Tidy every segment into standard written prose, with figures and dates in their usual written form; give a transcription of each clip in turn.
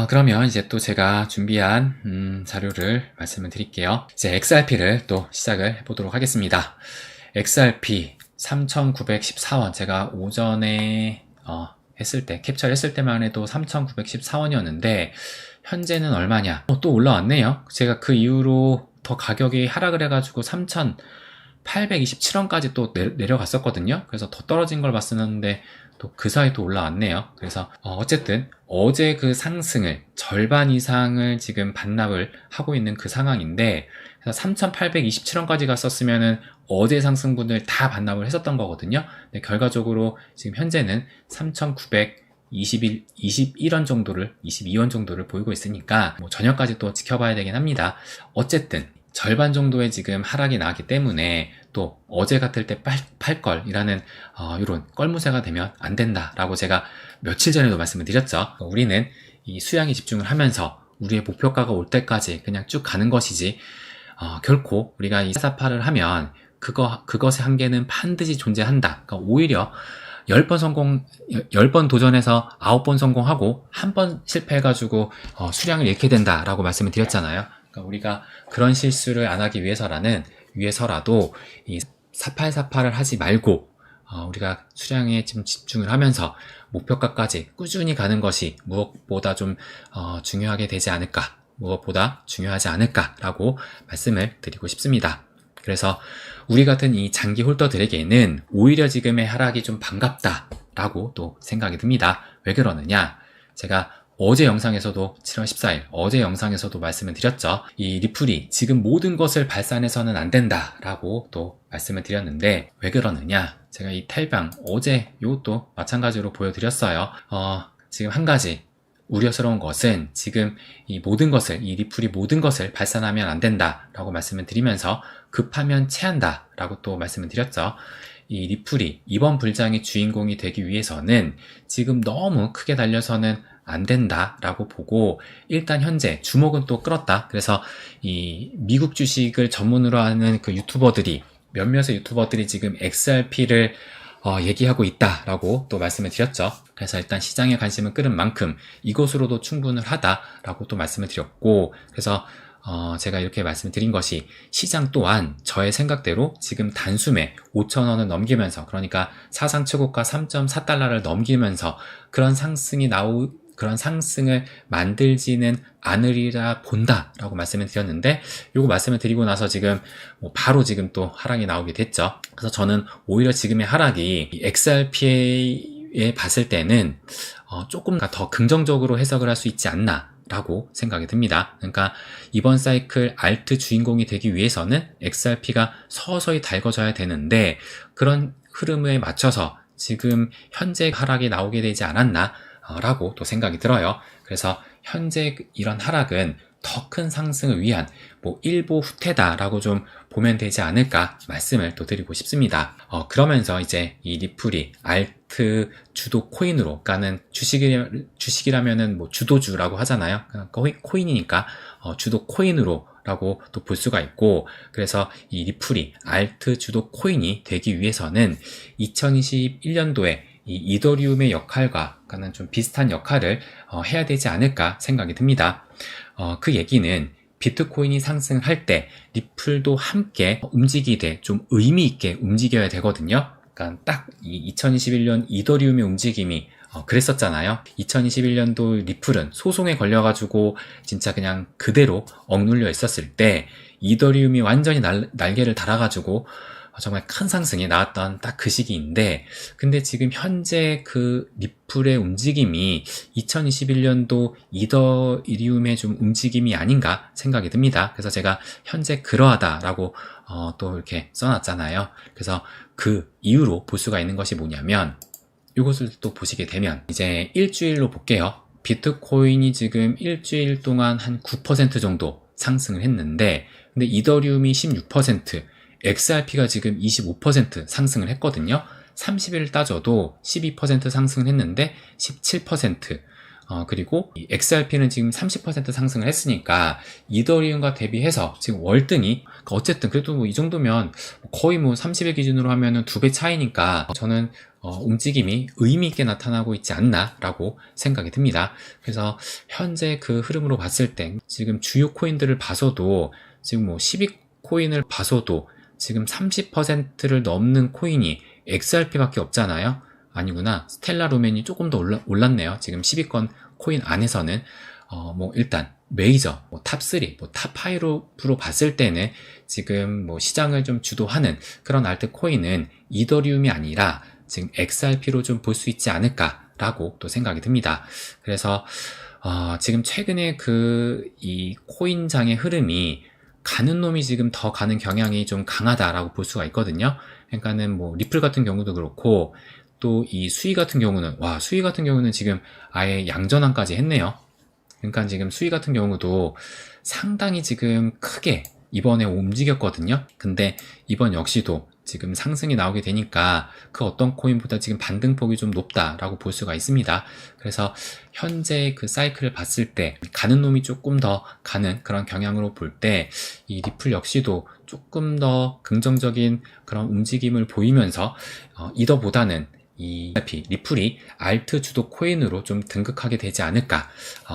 그러면 이제 또 제가 준비한 자료를 말씀을 드릴게요. 이제 XRP를 또 시작을 해보도록 하겠습니다. XRP 3914원 제가 오전에 했을 때 캡처를 했을 때만 해도 3914원이었는데 현재는 얼마냐? 또 올라왔네요. 제가 그 이후로 더 가격이 하락을 해가지고 3827원까지 또 내려갔었거든요. 그래서 더 떨어진 걸 봤었는데 또 그 사이 또 올라왔네요. 그래서 어쨌든 어제 그 상승을 절반 이상을 지금 반납을 하고 있는 그 상황인데, 그래서 3827원까지 갔었으면은 어제 상승분을 다 반납을 했었던 거거든요. 근데 결과적으로 지금 현재는 3921원 정도를, 22원 정도를 보이고 있으니까 뭐 저녁까지 또 지켜봐야 되긴 합니다. 어쨌든 절반 정도의 지금 하락이 나기 때문에 또 어제 같을 때 팔걸이라는 이런 껄무새가 되면 안 된다라고 제가 며칠 전에도 말씀을 드렸죠. 우리는 이 수량에 집중을 하면서 우리의 목표가가 올 때까지 그냥 쭉 가는 것이지, 결코 우리가 이 사파를 하면 그것의 한계는 반드시 존재한다. 그러니까 오히려 10번 도전해서 9번 성공하고 한 번 실패해가지고 수량을 잃게 된다라고 말씀을 드렸잖아요. 그러니까 우리가 그런 실수를 안 하기 위해서라도 이 사팔사팔을 하지 말고 우리가 수량에 좀 집중을 하면서 목표가까지 꾸준히 가는 것이 무엇보다 좀 중요하게 되지 않을까, 무엇보다 중요하지 않을까라고 말씀을 드리고 싶습니다. 그래서 우리 같은 이 장기 홀더들에게는 오히려 지금의 하락이 좀 반갑다라고 또 생각이 듭니다. 왜 그러느냐? 제가 어제 영상에서도 7월 14일 어제 영상에서도 말씀을 드렸죠. 이 리플이 지금 모든 것을 발산해서는 안 된다라고 또 말씀을 드렸는데, 왜 그러느냐? 제가 이 탈방 어제 이것도 마찬가지로 보여드렸어요. 지금 한 가지 우려스러운 것은 지금 이 리플이 모든 것을 발산하면 안 된다라고 말씀을 드리면서 급하면 체한다라고 또 말씀을 드렸죠. 이 리플이 이번 불장의 주인공이 되기 위해서는 지금 너무 크게 달려서는 안 된다라고 보고, 일단 현재 주목은 또 끌었다. 그래서 이 미국 주식을 전문으로 하는 그 몇몇의 유튜버들이 지금 XRP를 얘기하고 있다라고 또 말씀을 드렸죠. 그래서 일단 시장의 관심을 끌은 만큼 이것으로도 충분을 하다라고 또 말씀을 드렸고, 그래서 제가 이렇게 말씀드린 것이, 시장 또한 저의 생각대로 지금 단숨에 5,000원을 넘기면서, 그러니까 사상 최고가 3.4달러를 넘기면서 그런 상승을 만들지는 않으리라 본다라고 말씀을 드렸는데, 요거 말씀을 드리고 나서 지금 바로 지금 또 하락이 나오게 됐죠. 그래서 저는 오히려 지금의 하락이 XRP에 봤을 때는 조금 더 긍정적으로 해석을 할 수 있지 않나 라고 생각이 듭니다. 그러니까 이번 사이클 알트 주인공이 되기 위해서는 XRP가 서서히 달궈져야 되는데, 그런 흐름에 맞춰서 지금 현재 하락이 나오게 되지 않았나 라고 또 생각이 들어요. 그래서 현재 이런 하락은 더 큰 상승을 위한 일보 후퇴다라고 좀 보면 되지 않을까 말씀을 또 드리고 싶습니다. 그러면서 이제 이 리플이 알트 주도 코인으로, 그러니까는 주식이라면은 주도주라고 하잖아요. 코인이니까 주도 코인으로 라고 또 볼 수가 있고, 그래서 이 리플이 알트 주도 코인이 되기 위해서는 2021년도에 이 이더리움의 역할과 그러니까 좀 비슷한 역할을 해야 되지 않을까 생각이 듭니다. 그 얘기는 비트코인이 상승할 때 리플도 함께 움직이되 좀 의미 있게 움직여야 되거든요. 그러니까 딱 이 2021년 이더리움의 움직임이 그랬었잖아요. 2021년도 리플은 소송에 걸려가지고 진짜 그냥 그대로 억눌려 있었을 때 이더리움이 완전히 날개를 달아가지고 정말 큰 상승이 나왔던 딱 그 시기인데, 근데 지금 현재 그 리플의 움직임이 2021년도 이더리움의 좀 움직임이 아닌가 생각이 듭니다. 그래서 제가 현재 그러하다라고 또 이렇게 써놨잖아요. 그래서 그 이유로 볼 수가 있는 것이 뭐냐면, 이것을 또 보시게 되면 이제 일주일로 볼게요. 비트코인이 지금 일주일 동안 한 9% 정도 상승을 했는데, 근데 이더리움이 16%, XRP가 지금 25% 상승을 했거든요. 30일 따져도 12% 상승을 했는데 17%, 그리고 XRP는 지금 30% 상승을 했으니까 이더리움과 대비해서 지금 월등히, 어쨌든 그래도 이 정도면 거의 30일 기준으로 하면은 2배 차이니까 저는 움직임이 의미 있게 나타나고 있지 않나라고 생각이 듭니다. 그래서 현재 그 흐름으로 봤을 때 지금 주요 코인들을 봐서도 지금 뭐 12코인을 봐서도 지금 30%를 넘는 코인이 XRP밖에 없잖아요. 아니구나. 스텔라 루멘이 조금 더 올랐네요. 지금 10위권 코인 안에서는 뭐 일단 메이저, 뭐 탑3, 뭐 탑5로 봤을 때는 지금 뭐 시장을 좀 주도하는 그런 알트 코인은 이더리움이 아니라 지금 XRP로 좀 볼 수 있지 않을까라고 또 생각이 듭니다. 그래서 지금 최근에 이 코인장의 흐름이 가는 놈이 지금 더 가는 경향이 좀 강하다라고 볼 수가 있거든요. 그러니까는 뭐 리플 같은 경우도 그렇고 또 이 수위 같은 경우는 수위 같은 경우는 지금 아예 양전환까지 했네요. 그러니까 지금 수위 같은 경우도 상당히 지금 크게 이번에 움직였거든요. 근데 이번 역시도 지금 상승이 나오게 되니까 그 어떤 코인보다 지금 반등폭이 좀 높다라고 볼 수가 있습니다. 그래서 현재 그 사이클을 봤을 때 가는 놈이 조금 더 가는 그런 경향으로 볼 때 이 리플 역시도 조금 더 긍정적인 그런 움직임을 보이면서 이더보다는 이 리플이 알트 주도 코인으로 좀 등극하게 되지 않을까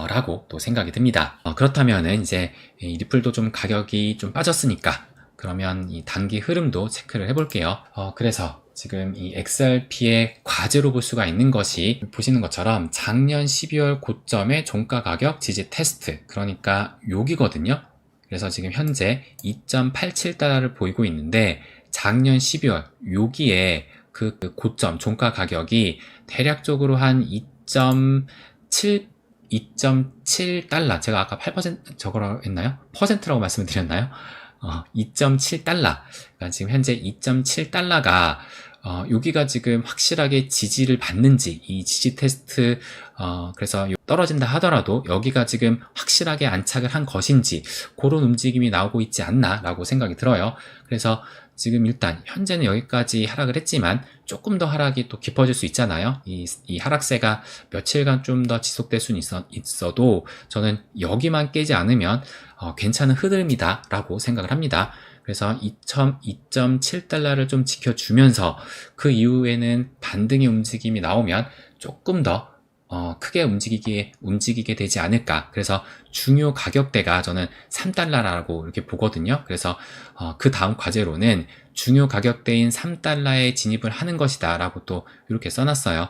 라고 또 생각이 듭니다. 그렇다면은 이제 이 리플도 좀 가격이 좀 빠졌으니까 그러면 이 단기 흐름도 체크를 해볼게요. 그래서 지금 이 XRP의 과제로 볼 수가 있는 것이 보시는 것처럼 작년 12월 고점의 종가 가격 지지 테스트, 그러니까 여기거든요. 그래서 지금 현재 2.87달러를 보이고 있는데 작년 12월 여기에 그 고점 종가 가격이 대략적으로 한 2.7달러, 제가 아까 8% 저거라고 했나요? 퍼센트라고 말씀을 드렸나요? 2.7달러. 그러니까 지금 현재 2.7달러가 여기가 지금 확실하게 지지를 받는지, 이 지지 테스트, 그래서 떨어진다 하더라도 여기가 지금 확실하게 안착을 한 것인지, 그런 움직임이 나오고 있지 않나 라고 생각이 들어요. 그래서 지금 일단 현재는 여기까지 하락을 했지만 조금 더 하락이 또 깊어질 수 있잖아요. 이 하락세가 며칠간 좀 더 지속될 수는 있어도 저는 여기만 깨지 않으면 괜찮은 흐름이다 라고 생각을 합니다. 그래서 2.7달러를 좀 지켜주면서 그 이후에는 반등의 움직임이 나오면 조금 더 크게 움직이게 되지 않을까. 그래서 중요 가격대가 저는 3달러라고 이렇게 보거든요. 그래서 그 다음 과제로는 중요 가격대인 3달러에 진입을 하는 것이다 라고 또 이렇게 써놨어요.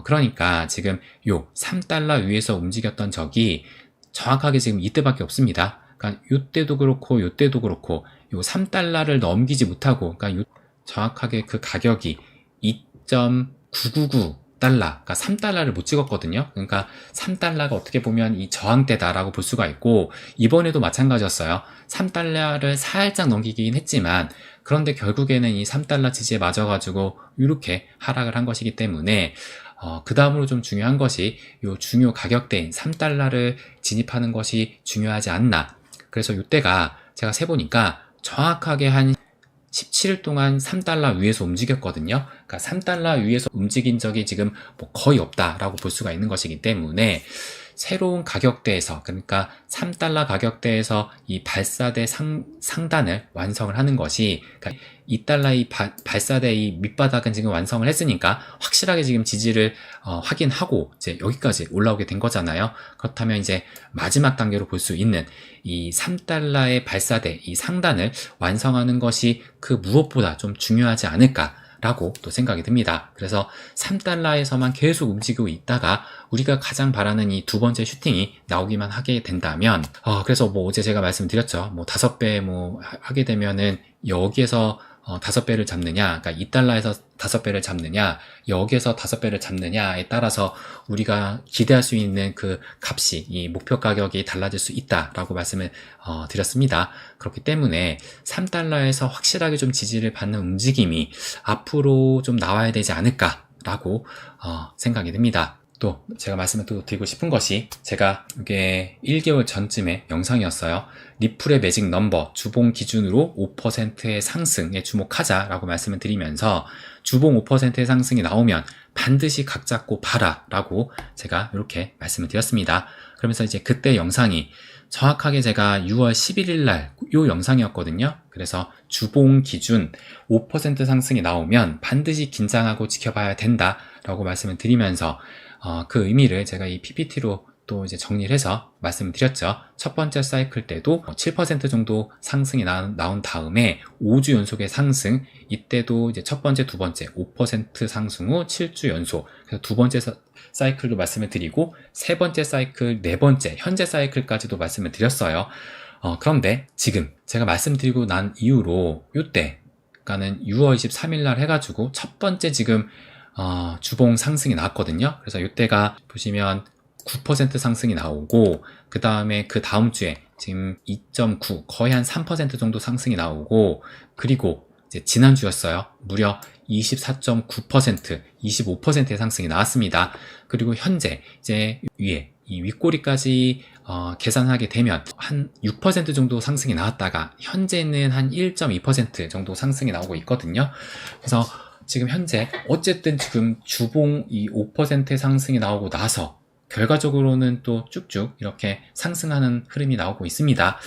그러니까 지금 요 3달러 위에서 움직였던 적이 정확하게 지금 이때밖에 없습니다. 그러니까 요때도 그렇고 요때도 그렇고 요 3달러를 넘기지 못하고, 그러니까 정확하게 그 가격이 2.999달러, 그러니까 3달러를 못 찍었거든요. 그러니까 3달러가 어떻게 보면 이 저항대다라고 볼 수가 있고, 이번에도 마찬가지였어요. 3달러를 살짝 넘기긴 했지만, 그런데 결국에는 이 3달러 지지에 맞아가지고 이렇게 하락을 한 것이기 때문에 그 다음으로 좀 중요한 것이 요 중요 가격대인 3달러를 진입하는 것이 중요하지 않나. 그래서 이때가 제가 세보니까 정확하게 한 17일 동안 3달러 위에서 움직였거든요. 그러니까 3달러 위에서 움직인 적이 지금 뭐 거의 없다라고 볼 수가 있는 것이기 때문에 새로운 가격대에서, 그러니까 3달러 가격대에서 이 발사대 상단을 완성을 하는 것이, 그러니까 2달러 이 발사대 이 밑바닥은 지금 완성을 했으니까 확실하게 지금 지지를 확인하고 이제 여기까지 올라오게 된 거잖아요. 그렇다면 이제 마지막 단계로 볼 수 있는 이 3달러의 발사대 이 상단을 완성하는 것이 그 무엇보다 좀 중요하지 않을까 라고 또 생각이 듭니다. 그래서 3달러에서만 계속 움직이고 있다가 우리가 가장 바라는 이 두 번째 슈팅이 나오기만 하게 된다면, 그래서 뭐 어제 제가 말씀드렸죠. 뭐 5배 뭐 하게 되면은 여기에서 5배를 잡느냐, 그러니까 2달러에서 5배를 잡느냐, 여기에서 5배를 잡느냐에 따라서 우리가 기대할 수 있는 그 값이, 이 목표 가격이 달라질 수 있다라고 말씀을 드렸습니다. 그렇기 때문에 3달러에서 확실하게 좀 지지를 받는 움직임이 앞으로 좀 나와야 되지 않을까라고 생각이 듭니다. 또 제가 말씀을 또 드리고 싶은 것이, 제가 이게 1개월 전쯤의 영상이었어요. 리플의 매직 넘버 주봉 기준으로 5%의 상승에 주목하자라고 말씀을 드리면서, 주봉 5%의 상승이 나오면 반드시 각 잡고 봐라 라고 제가 이렇게 말씀을 드렸습니다. 그러면서 이제 그때 영상이 정확하게 제가 6월 11일 날 요 영상이었거든요. 그래서 주봉 기준 5% 상승이 나오면 반드시 긴장하고 지켜봐야 된다 라고 말씀을 드리면서, 그 의미를 제가 이 PPT로 또 이제 정리를 해서 말씀을 드렸죠. 첫 번째 사이클 때도 7% 정도 상승이 나온 다음에 5주 연속의 상승, 이때도 이제 첫 번째, 두 번째 5% 상승 후 7주 연속, 그래서 두 번째 사이클도 말씀을 드리고, 세 번째 사이클, 네 번째 현재 사이클까지도 말씀을 드렸어요. 그런데 지금 제가 말씀드리고 난 이후로 요때, 그러니까는 6월 23일 날 해가지고 첫 번째 지금 주봉 상승이 나왔거든요. 그래서 요때가 보시면 9% 상승이 나오고, 그 다음에 그 다음 주에 지금 2.9, 거의 한 3% 정도 상승이 나오고, 그리고 이제 지난주였어요. 무려 24.9%, 25%의 상승이 나왔습니다. 그리고 현재 이제 위에 이 윗꼬리까지 계산하게 되면 한 6% 정도 상승이 나왔다가 현재는 한 1.2% 정도 상승이 나오고 있거든요. 그래서 지금 현재 어쨌든 지금 주봉 이 5%의 상승이 나오고 나서 결과적으로는 또 쭉쭉 이렇게 상승하는 흐름이 나오고 있습니다.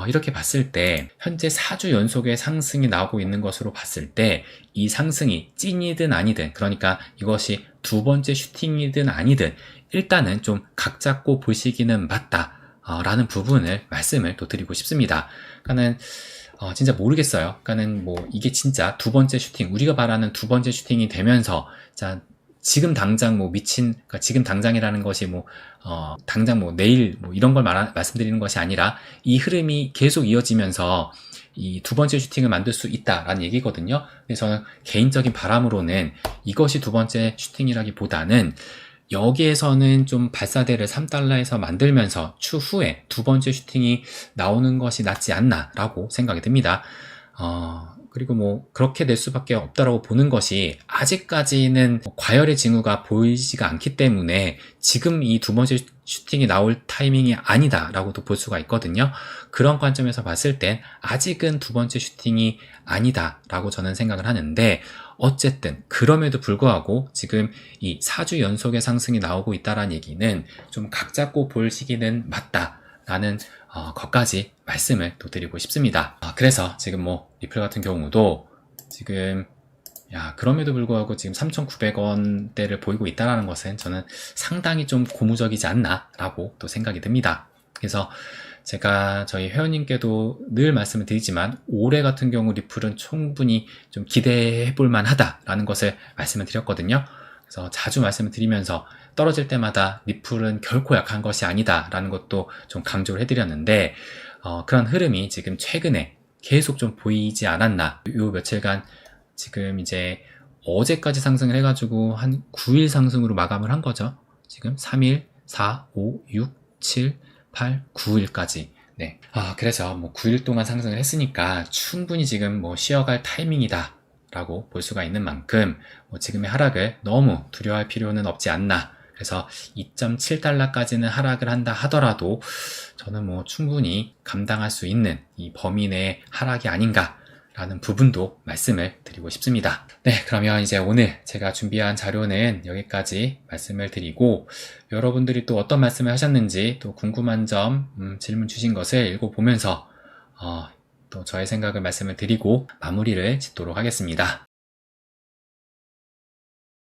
이렇게 봤을 때 현재 4주 연속의 상승이 나오고 있는 것으로 봤을 때, 이 상승이 찐이든 아니든, 그러니까 이것이 두 번째 슈팅이든 아니든 일단은 좀 각 잡고 보시기는 맞다 라는 부분을 말씀을 또 드리고 싶습니다. 그러니까는 진짜 모르겠어요. 그러니까는 뭐 이게 진짜 두 번째 슈팅, 우리가 말하는 두 번째 슈팅이 되면서, 자 지금 당장 뭐 그러니까 지금 당장이라는 것이 뭐 당장 뭐 내일 뭐 이런 걸 말씀드리는 것이 아니라, 이 흐름이 계속 이어지면서 이 두 번째 슈팅을 만들 수 있다라는 얘기거든요. 근데 저는 개인적인 바람으로는 이것이 두 번째 슈팅이라기보다는 여기에서는 좀 발사대를 3달러에서 만들면서 추후에 두 번째 슈팅이 나오는 것이 낫지 않나라고 생각이 듭니다. 그리고 뭐 그렇게 될 수밖에 없다라고 보는 것이, 아직까지는 과열의 징후가 보이지가 않기 때문에 지금 이 두 번째 슈팅이 나올 타이밍이 아니다라고도 볼 수가 있거든요. 그런 관점에서 봤을 땐 아직은 두 번째 슈팅이 아니다라고 저는 생각을 하는데, 어쨌든 그럼에도 불구하고 지금 이 4주 연속의 상승이 나오고 있다는 얘기는 좀 각 잡고 볼 시기는 맞다라는 것까지 말씀을 또 드리고 싶습니다. 그래서 지금 뭐 리플 같은 경우도 지금 그럼에도 불구하고 지금 3,900원대를 보이고 있다는 것은 저는 상당히 좀 고무적이지 않나 라고 또 생각이 듭니다. 그래서 제가 저희 회원님께도 늘 말씀을 드리지만, 올해 같은 경우 리플은 충분히 좀 기대해 볼 만하다라는 것을 말씀을 드렸거든요. 그래서 자주 말씀을 드리면서 떨어질 때마다 리플은 결코 약한 것이 아니다라는 것도 좀 강조를 해드렸는데, 그런 흐름이 지금 최근에 계속 좀 보이지 않았나. 요 며칠간 지금 이제 어제까지 상승을 해가지고 한 9일 상승으로 마감을 한 거죠. 지금 3일, 4, 5, 6, 7, 8, 9일까지. 네. 그래서 뭐 9일 동안 상승을 했으니까 충분히 지금 뭐 쉬어갈 타이밍이다 라고 볼 수가 있는 만큼, 지금의 하락을 너무 두려워할 필요는 없지 않나. 그래서 2.7달러까지는 하락을 한다 하더라도 저는 뭐 충분히 감당할 수 있는 이 범위 내의 하락이 아닌가 라는 부분도 말씀을 드리고 싶습니다. 네, 그러면 이제 오늘 제가 준비한 자료는 여기까지 말씀을 드리고, 여러분들이 또 어떤 말씀을 하셨는지 또 궁금한 점 질문 주신 것을 읽어보면서 또 저의 생각을 말씀을 드리고 마무리를 짓도록 하겠습니다.